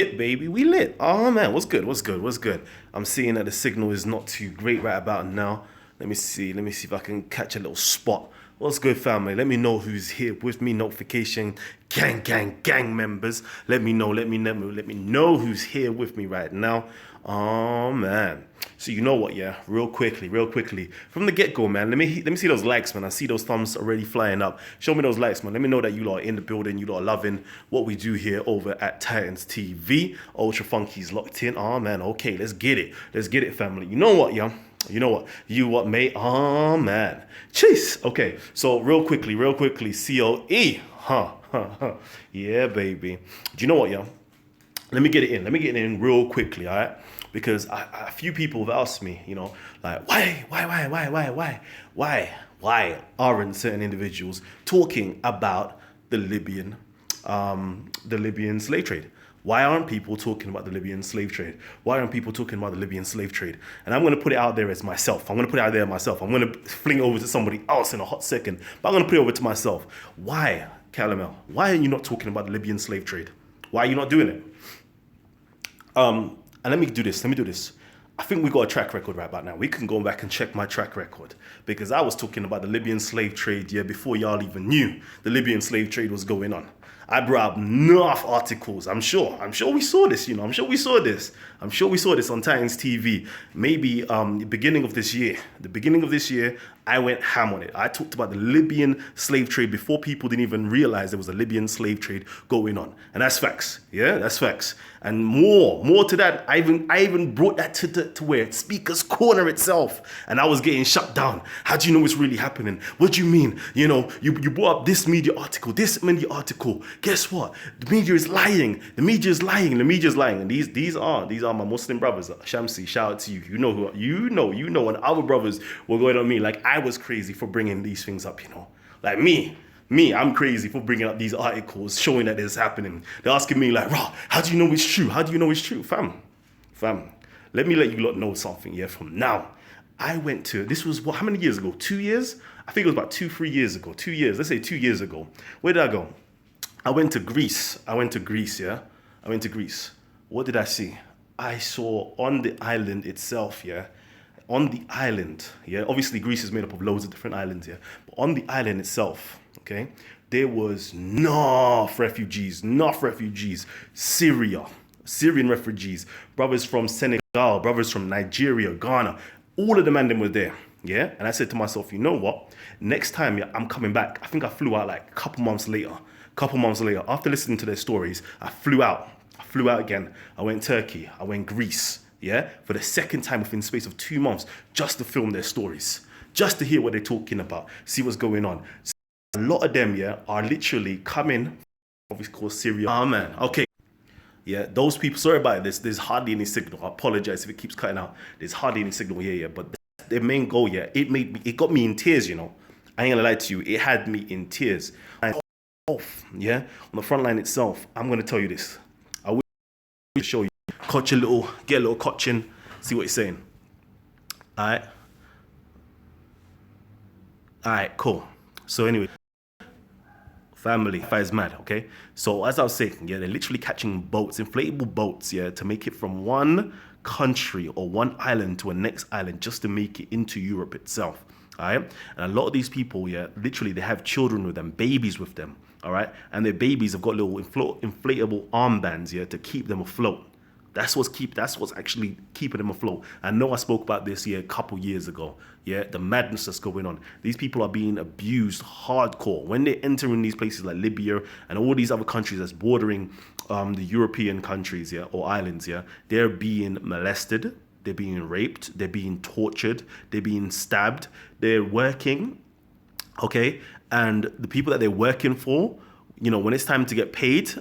Lit, baby, we lit. Oh man, what's good? What's good? What's good? I'm seeing that the signal is not too great right about now. Let me see. Let me see if I can catch a little spot. What's good, family? Let me know who's here with me. Notification, gang members. Let me know. Let me know who's here with me right now. Oh man. So you know what? Yeah, real quickly, from the get go, man. Let me see those likes, man. I see those thumbs already flying up. Show me those likes, man. Let me know that you lot are in the building. You lot are loving what we do here over at Titans TV. Ultra Funky's locked in. Oh man. Okay, let's get it. Let's get it, family. You know what, yeah. You know what? You what, mate? Oh man. Chase. Okay. So real quickly, COE. Huh. Yeah, baby. Do you know what, yeah? Let me get it in. Let me get it in real quickly, all right? Because a few people have asked me, you know, like, why aren't certain individuals talking about the Libyan slave trade? Why aren't people talking about the Libyan slave trade? Why aren't people talking about the Libyan slave trade? And I'm going to put it out there as myself. I'm going to put it out there myself. I'm going to fling it over to somebody else in a hot second. But I'm going to put it over to myself. Why, Kalam? Why are you not talking about the Libyan slave trade? Why are you not doing it? And let me do this. I think we got a track record right about now. We can go back and check my track record because I was talking about the Libyan slave trade before y'all even knew the Libyan slave trade was going on. I brought up enough articles. I'm sure we saw this. I'm sure we saw this on Titans TV. Maybe the beginning of this year, I went ham on it. I talked about the Libyan slave trade before people didn't even realize there was a Libyan slave trade going on, and that's facts. Yeah, that's facts. And more to that. I even brought that to where Speaker's Corner itself, and I was getting shut down. How do you know it's really happening? What do you mean? You brought up this media article. Guess what? The media is lying. And these are my Muslim brothers. Shamsi, shout out to you. You know, and our brothers were going on me like I was crazy for bringing these things up. Like me, I'm crazy for bringing up these articles showing that this is happening. They're asking me like, "Raw, how do you know it's true? How do you know it's true, fam? Let me let you lot know something. Yeah, from now, I went to this was how many years ago? 2 years? I think it was about 3 years ago. 2 years. Let's say 2 years ago. Where did I go? I went to Greece. Yeah. I went to Greece. What did I see? I saw on the island itself, yeah. On the island, yeah. Obviously, Greece is made up of loads of different islands, yeah. But on the island itself, okay, there was enough refugees, Syrian refugees, brothers from Senegal, brothers from Nigeria, Ghana. All of the man them were there, yeah. And I said to myself, you know what? Next time, yeah, I'm coming back. I think I flew out like a couple months later. After listening to their stories, I flew out again. I went Turkey. I went Greece. Yeah, for the second time within the space of 2 months, just to film their stories, just to hear what they're talking about, see what's going on. So a lot of them, yeah, are literally coming. Obviously called Syria. Oh man, okay. Yeah, those people. Sorry about this. There's hardly any signal. I apologize if it keeps cutting out. There's hardly any signal. Yeah. But their main goal, yeah, it got me in tears. I ain't gonna lie to you. It had me in tears. Yeah, on the front line itself, I'm gonna tell you this. I will show you. Get a little coaching, see what he's saying. All right, cool. So anyway, family, fire's mad, okay? So as I was saying, yeah, they're literally catching boats, inflatable boats, yeah, to make it from one country or one island to a next island just to make it into Europe itself. All right, and a lot of these people, yeah, literally they have children with them, babies with them, all right, and their babies have got little inflatable armbands, yeah, to keep them afloat. That's what's actually keeping them afloat. I know I spoke about this a couple years ago. Yeah, the madness that's going on. These people are being abused hardcore when they're entering these places like Libya and all these other countries that's bordering the European countries, yeah, or islands, yeah. They're being molested. They're being raped, they're being tortured, they're being stabbed, they're working, okay? And the people that they're working for, when it's time to get paid,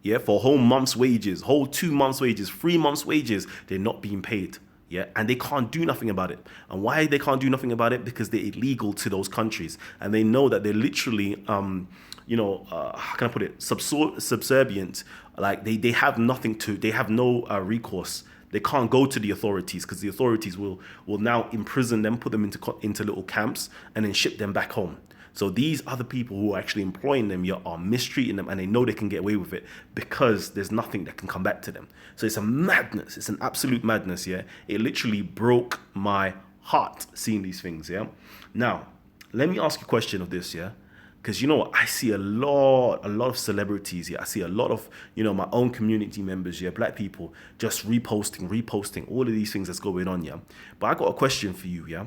yeah, for a whole month's wages, whole 2 months' wages, 3 months' wages, they're not being paid, yeah? And they can't do nothing about it. And why they can't do nothing about it? Because they're illegal to those countries. And they know that they're literally, how can I put it, subservient. Like they have nothing they have no recourse. They can't go to the authorities because the authorities will now imprison them, put them into little camps, and then ship them back home. So these other people who are actually employing them, yeah, are mistreating them, and they know they can get away with it because there's nothing that can come back to them. So it's a madness. It's an absolute madness, yeah. It literally broke my heart seeing these things, yeah. Now, let me ask you a question of this, yeah. Because you know what, I see a lot of celebrities, yeah. I see a lot of, my own community members, yeah, black people, just reposting all of these things that's going on, yeah. But I got a question for you, yeah.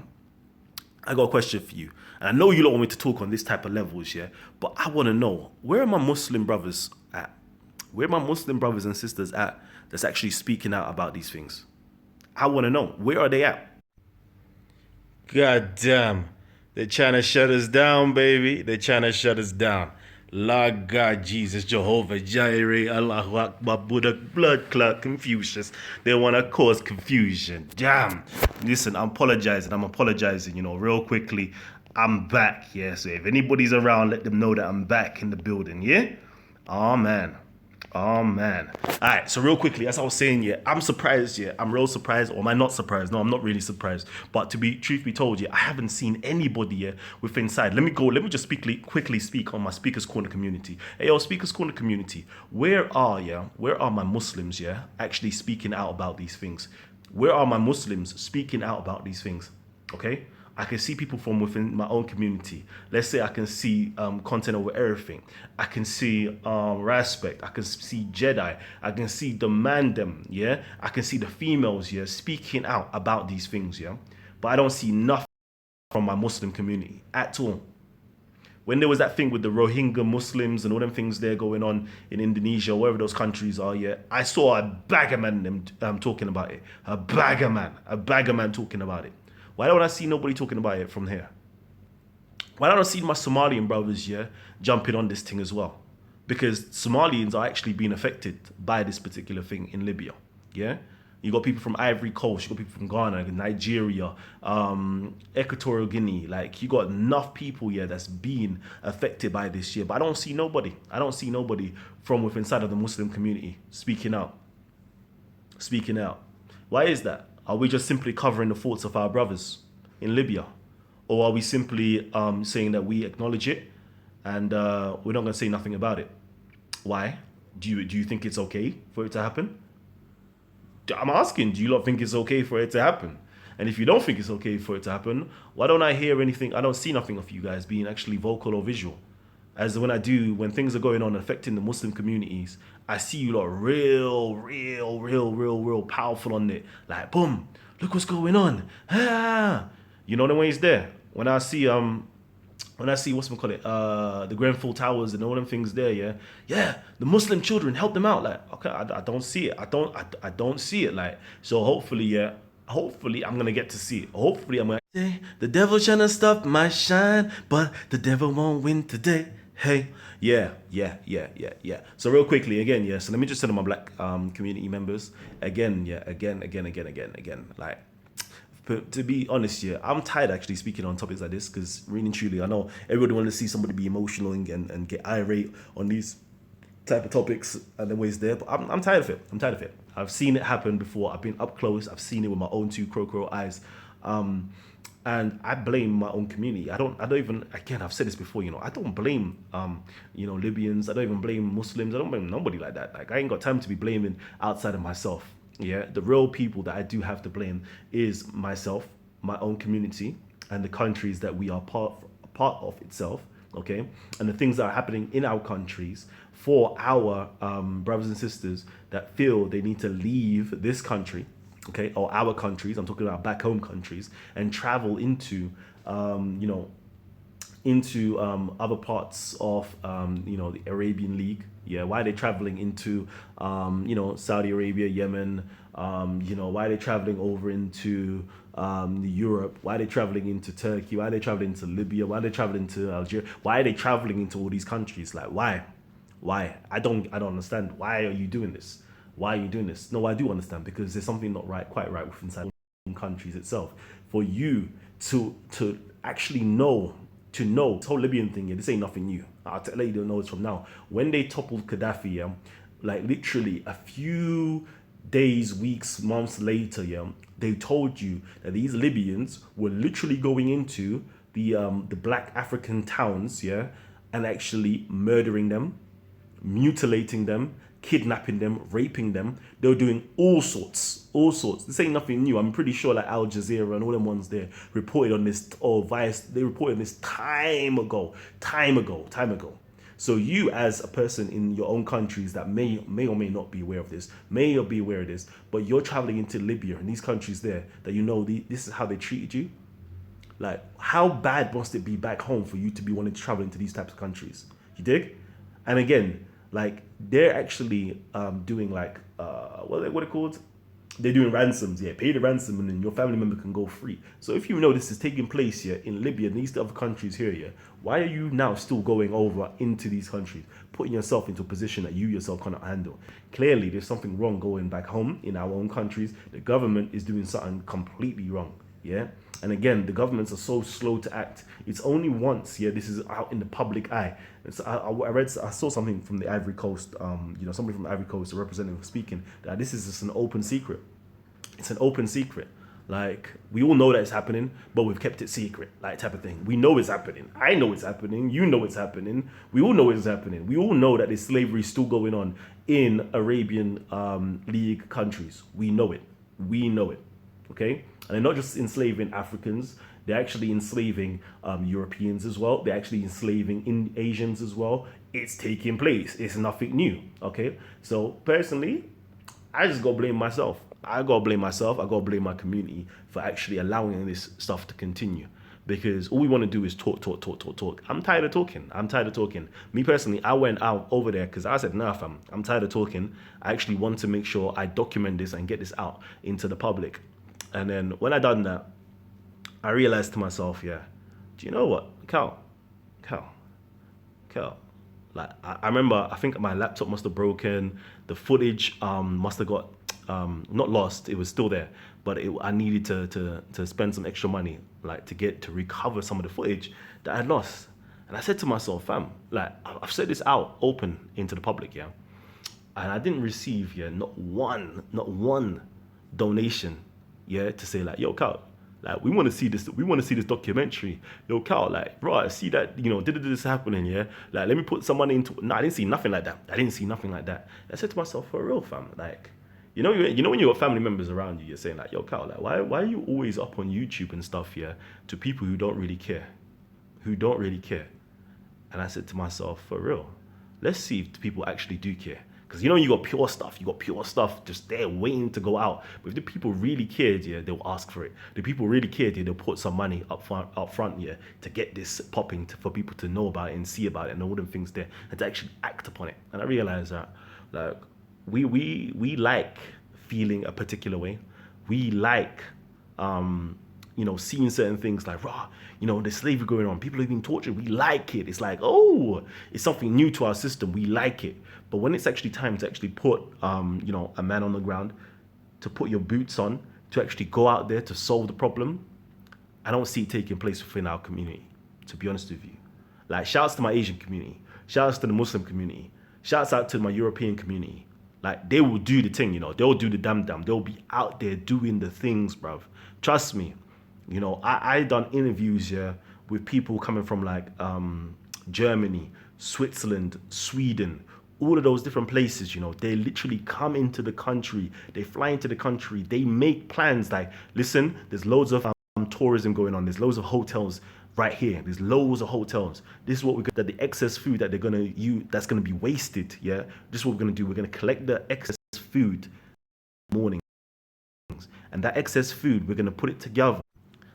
I got a question for you. And I know you don't want me to talk on this type of levels, yeah. But I want to know, where are my Muslim brothers at? Where are my Muslim brothers and sisters at that's actually speaking out about these things? I want to know, where are they at? God damn. They're trying to shut us down, baby. They're trying to shut us down. Lord God, Jesus, Jehovah, Jireh, Allahu Akbar, Buddha, blood clot, Confucius. They want to cause confusion. Damn. Listen, I'm apologizing, real quickly. I'm back, yeah. So if anybody's around, let them know that I'm back in the building, yeah? Oh, man. Oh man. Alright, so real quickly, as I was saying, yeah, I'm surprised, yeah. I'm real surprised, or am I not surprised? No, I'm not really surprised. But truth be told, yeah, I haven't seen anybody yeah with inside. Let me just quickly speak on my Speakers Corner community. Hey yo, Speakers Corner community, where are my Muslims, yeah, actually speaking out about these things? Where are my Muslims speaking out about these things? Okay? I can see people from within my own community. Let's say I can see content over everything. I can see respect. I can see Jedi. I can see the mandem, yeah? I can see the females, yeah, speaking out about these things, yeah? But I don't see nothing from my Muslim community at all. When there was that thing with the Rohingya Muslims and all them things there going on in Indonesia, wherever those countries are, yeah, I saw a bagger man talking about it. A bagger man talking about it. Why don't I see nobody talking about it from here? Why don't I see my Somalian brothers, yeah, jumping on this thing as well? Because Somalians are actually being affected by this particular thing in Libya, yeah? You got people from Ivory Coast, you got people from Ghana, Nigeria, Equatorial Guinea. Like, you got enough people, yeah, that's being affected by this year. But I don't see nobody. I don't see nobody from within inside of the Muslim community speaking out. Speaking out. Why is that? Are we just simply covering the faults of our brothers in Libya? Or are we simply saying that we acknowledge it and we're not going to say nothing about it? Why? Do you think it's okay for it to happen? I'm asking, do you not think it's okay for it to happen? And if you don't think it's okay for it to happen, why don't I hear anything? I don't see nothing of you guys being actually vocal or visual. As when things are going on affecting the Muslim communities, I see you lot real powerful on it. Like, boom, look what's going on. Ah. You know the ways there. When I see what's we call it, the Grenfell Towers and all them things there, yeah, the Muslim children help them out. Like, okay, I don't see it. I don't see it. Like, so hopefully I'm gonna get to see it. Hopefully I'm gonna say the devil trying to stop my shine, but the devil won't win today. Hey, yeah. So real quickly, again, yeah. So let me just tell my black community members again. Like, to be honest, yeah, I'm tired actually speaking on topics like this because really and truly, I know everybody wants to see somebody be emotional and get irate on these type of topics and the ways there. But I'm tired of it. I'm tired of it. I've seen it happen before. I've been up close. I've seen it with my own two crow eyes. And I blame my own community. I don't even, again, I've said this before, I don't blame, Libyans. I don't even blame Muslims. I don't blame nobody like that. Like, I ain't got time to be blaming outside of myself. Yeah, the real people that I do have to blame is myself, my own community, and the countries that we are part of itself, okay? And the things that are happening in our countries for our brothers and sisters that feel they need to leave this country, okay, or our countries, I'm talking about back home countries, and travel into, other parts of, the Arabian League. Yeah, why are they traveling into, Saudi Arabia, Yemen? Why are they traveling over into Europe? Why are they traveling into Turkey? Why are they traveling to Libya? Why are they traveling to Algeria? Why are they traveling into all these countries? Like, why? Why? I don't understand. Why are you doing this? Why are you doing this? No, I do understand, because there's something not quite right with inside countries itself. For you to actually know this whole Libyan thing, yeah, this ain't nothing new. I'll let you know it's from now. When they toppled Gaddafi, yeah, like literally a few days, weeks, months later, yeah, they told you that these Libyans were literally going into the black African towns, yeah, and actually murdering them, mutilating them, kidnapping them, raping them. They were doing all sorts, all sorts. This ain't nothing new. I'm pretty sure like Al Jazeera and all them ones there reported on this, or Vice, they reported on this time ago, time ago, time ago. So you, as a person in your own countries that may or may not be aware of this, may or be aware of this, but you're traveling into Libya and these countries there that you know this is how they treated you. Like, how bad must it be back home for you to be wanting to travel into these types of countries? You dig? And again, like they're actually doing like what are it called? They're doing ransoms. Yeah, pay the ransom and then your family member can go free. So if you know this is taking place here in Libya and these other countries here, yeah, why are you now still going over into these countries, putting yourself into a position that you yourself cannot handle? Clearly, there's something wrong going back home in our own countries. The government is doing something completely wrong. Yeah. And again, the governments are so slow to act. It's only once, yeah, this is out in the public eye. It's, I saw something from the Ivory Coast, somebody from the Ivory Coast, a representative speaking, that this is just an open secret. It's an open secret. Like, we all know that it's happening, but we've kept it secret, like type of thing. We know it's happening. I know it's happening. You know it's happening. We all know it's happening. We all know that this slavery is still going on in Arabian League countries. We know it. We know it. Okay? And they're not just enslaving Africans, they're actually enslaving Europeans as well. They're actually enslaving Asians as well. It's taking place. It's nothing new. Okay? So personally, I just gotta blame myself. I gotta blame myself. I gotta blame my community for actually allowing this stuff to continue. Because all we want to do is talk. I'm tired of talking. Me personally, I went out over there because I said, nah, fam, I'm tired of talking. I actually want to make sure I document this and get this out into the public. And then when I done that, I realized to myself, yeah, do you know what, Cal, like I remember, I think my laptop must have broken, the footage must have got not lost, it was still there, but I needed to spend some extra money, like to recover some of the footage that I had lost. And I said to myself, fam, like I've set this out open into the public, yeah, and I didn't receive, yeah, not one donation, yeah, to say like, yo, Cal, like we want to see this documentary. Yo, Cal, like, bro, I see that, did this happening, yeah? Like, let me put some money into it. No, I didn't see nothing like that. I said to myself, for real, fam, like, when you got family members around you, you're saying like, yo, Cal, like, why are you always up on YouTube and stuff, yeah, to people who don't really care? And I said to myself, for real, let's see if people actually do care. Because you got pure stuff just there waiting to go out. But if the people really cared, yeah, they'll ask for it. The people really cared, yeah, they'll put some money up front, yeah, to get this popping for people to know about it and see about it and all them things there and to actually act upon it. And I realized that, like, we like feeling a particular way. We like seeing certain things like, raw, there's slavery going on. People are being tortured. We like it. It's like, oh, it's something new to our system. We like it. But when it's actually time to actually put, a man on the ground, to put your boots on, to actually go out there to solve the problem, I don't see it taking place within our community, to be honest with you. Like, shouts to my Asian community. Shouts to the Muslim community. Shouts out to my European community. Like, they will do the thing, They'll do the damn. They'll be out there doing the things, bruv. Trust me. I done interviews, yeah, with people coming from like Germany, Switzerland, Sweden, all of those different places, they literally come into the country, they fly into the country, they make plans like, listen, there's loads of tourism going on, there's loads of hotels right here, there's loads of hotels. This is what we're gonna, that the excess food that they're gonna use, that's gonna be wasted, yeah, this is what we're gonna do. We're gonna collect the excess food morning, and that excess food, we're gonna put it together.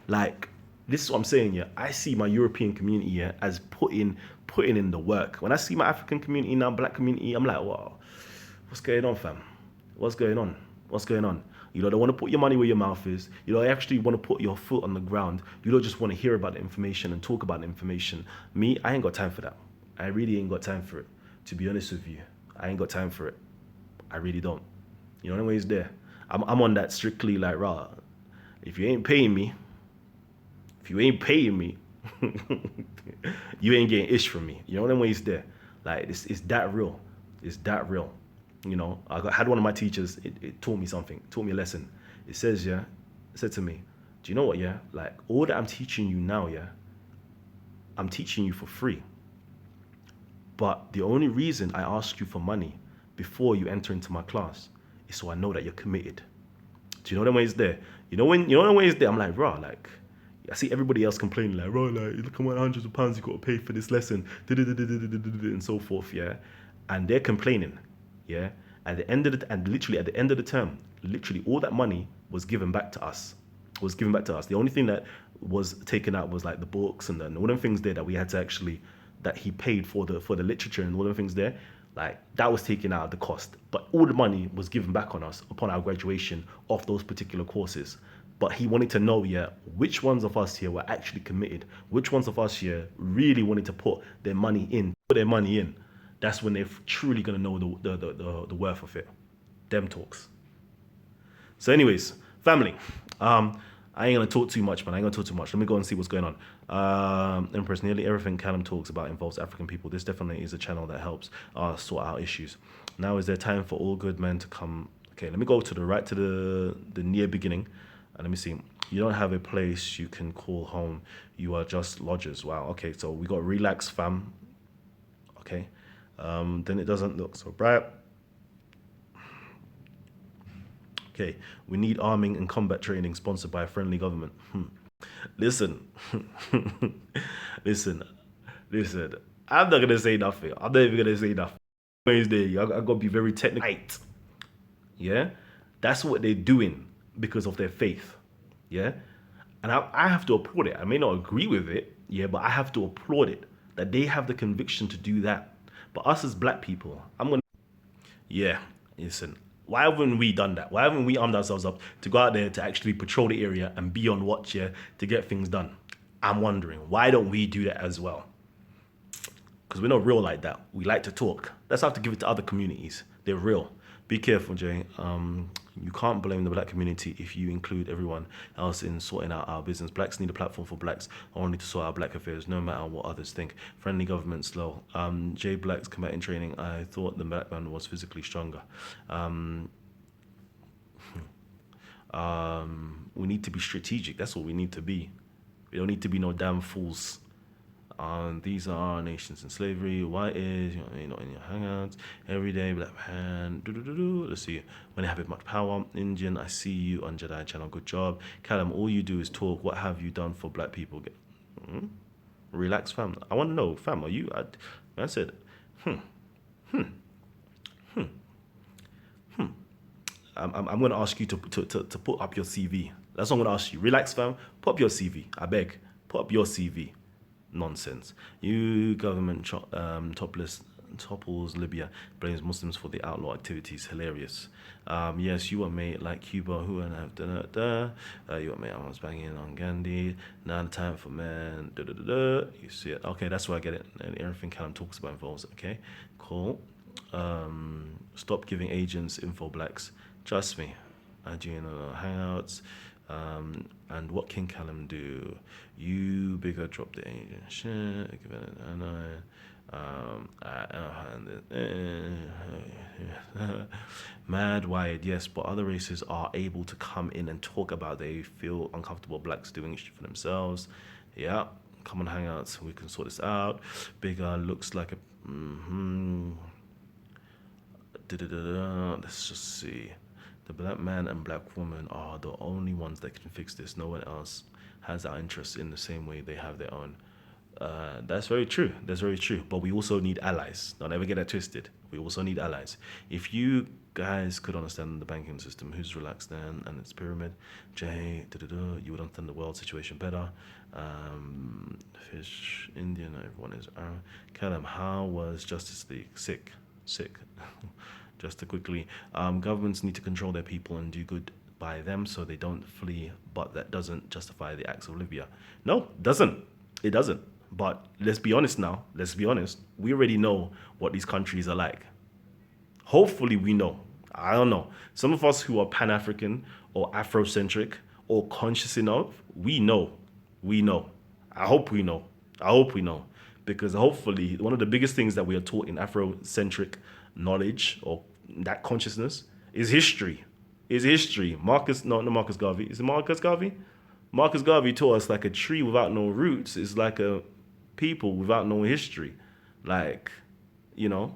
Like, this is what I'm saying, yeah. I see my European community, yeah, as putting in the work. When I see my African community now, black community, I'm like, wow, what's going on, fam? What's going on? They want to put your money where your mouth is. They actually want to put your foot on the ground. You don't just want to hear about the information and talk about the information. Me, I ain't got time for that. I really ain't got time for it. To be honest with you, I ain't got time for it. I really don't. Anyways, there. I'm on that strictly like, raw. If you ain't paying me, you ain't getting ish from me. Them ways there. Like, it's that real. It's that real. I had one of my teachers, it taught me something, taught me a lesson. It says, yeah, it said to me, do you know what, yeah? Like, all that I'm teaching you now, yeah, I'm teaching you for free. But the only reason I ask you for money before you enter into my class is so I know that you're committed. Do you know the ways there? You know the ways there. I'm like, bro, like I see everybody else complaining, like, bro, like look how many hundreds of pounds you got to pay for this lesson, and so forth, yeah. And they're complaining, yeah. At the end of and literally at the end of the term, literally all that money was given back to us. Was given back to us. The only thing that was taken out was like the books and then all them things there that we had to actually that he paid for the literature and all them things there. Like that was taken out of the cost, but all the money was given back on us upon our graduation of those particular courses. But he wanted to know, yeah, which ones of us here were actually committed, which ones of us here really wanted to put their money in, That's when they're truly gonna know the worth of it. Them talks. So, anyways, family. I ain't gonna talk too much, man. I ain't gonna talk too much. Let me go and see what's going on. Empress, nearly everything Kalam talks about involves African people. This definitely is a channel that helps us sort out issues. Now is there time for all good men to come? Okay, let me go to the near beginning, and let me see. You don't have a place you can call home. You are just lodgers. Wow. Okay, so we got relax, fam. Okay, then it doesn't look so bright. Okay, we need arming and combat training sponsored by a friendly government. Listen, listen. I'm not gonna say nothing. I'm not even gonna say nothing. Wednesday, I gotta be very technical. Yeah, that's what they're doing because of their faith. Yeah, and I have to applaud it. I may not agree with it. Yeah, but I have to applaud it that they have the conviction to do that. But us as black people, yeah, listen. Why haven't we done that? Why haven't we armed ourselves up to go out there to actually patrol the area and be on watch here to get things done? I'm wondering, why don't we do that as well? Because we're not real like that. We like to talk. Let's have to give it to other communities. They're real. Be careful, Jay. You can't blame the black community if you include everyone else in sorting out our business. Blacks need a platform for blacks only to sort out black affairs, no matter what others think. Friendly government slow. Jay Black's combating training. I thought the black man was physically stronger. We need to be strategic. That's what we need to be. We don't need to be no damn fools. These are our nations in slavery. Why is in your hangouts every day? Black man. Let's see. When they have it much power. Indian. I see you on Jedi channel. Good job, Kalam. All you do is talk. What have you done for black people? Relax, fam. I want to know, fam. Are you? I said. I'm going to ask you to put up your CV. That's what I'm going to ask you. Relax, fam. Put up your CV. I beg. Put up your CV. Nonsense. You government topples Libya, blames Muslims for the outlaw activities. Hilarious. Yes, you are mate like Cuba who and have you are mate. I was banging on Gandhi. Now the time for men. You see it. Okay, that's where I get it. And everything Kalam talks about involves. Okay, cool. Stop giving agents info blacks. Trust me. I do hangouts. And what can Kalam do? You bigger drop the agent shit. Give it Mad wired, yes, but other races are able to come in and talk about they feel uncomfortable blacks doing shit for themselves. Yeah, come on hangouts, we can sort this out. Bigger looks like a let's just see. The black man and black woman are the only ones that can fix this. No one else has our interests in the same way they have their own. That's very true. That's very true. But we also need allies. Don't ever get that twisted. We also need allies. If you guys could understand the banking system, who's relaxed then, and its pyramid, Jay, you would understand the world situation better. Fish, Indian, everyone is. Kalam, how was Justice League? Sick. Just to quickly, governments need to control their people and do good by them so they don't flee, but that doesn't justify the acts of Libya. No, doesn't. It doesn't. But let's be honest now. Let's be honest. We already know what these countries are like. Hopefully we know. I don't know. Some of us who are Pan-African or Afrocentric or conscious enough, we know. We know. I hope we know. I hope we know. Because hopefully one of the biggest things that we are taught in Afrocentric knowledge or that consciousness is history. Marcus Garvey. Is it Marcus Garvey? Marcus Garvey taught us like a tree without no roots is like a people without knowing history. Like, you know,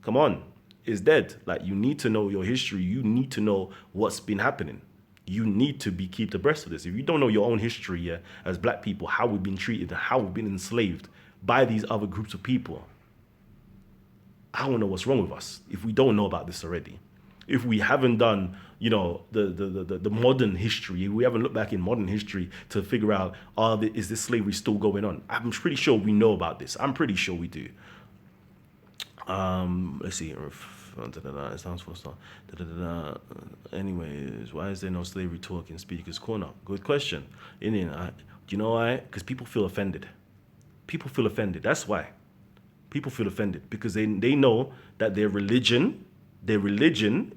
come on, it's dead. Like, you need to know your history. You need to know what's been happening. You need to be keep abreast of this. If you don't know your own history, yeah, as black people, how we've been treated and how we've been enslaved by these other groups of people, I don't know what's wrong with us if we don't know about this already. If we haven't done, you know, the modern history, if we haven't looked back in modern history to figure out, is this slavery still going on? I'm pretty sure we know about this. I'm pretty sure we do. Let's see. It sounds for stuff. Anyways, why is there no slavery talk in Speaker's Corner? Good question. Do you know why? Because people feel offended. People feel offended. That's why. People feel offended because they know that their religion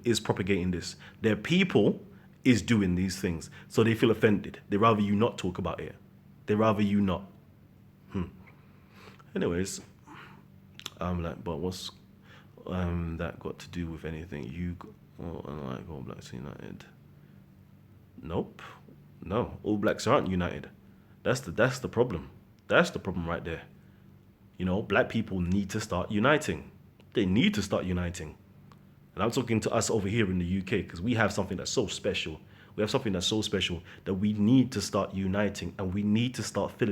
is propagating this. Their people is doing these things. So they feel offended. They rather you not talk about it. They rather you not. Anyways, I'm like, but what's that got to do with anything? Like All Blacks United? Nope. No, All Blacks aren't united. That's the problem. That's the problem right there. You know, black people need to start uniting. They need to start uniting. And I'm talking to us over here in the UK because we have something that's so special. We have something that's so special that we need to start uniting and we need to start filling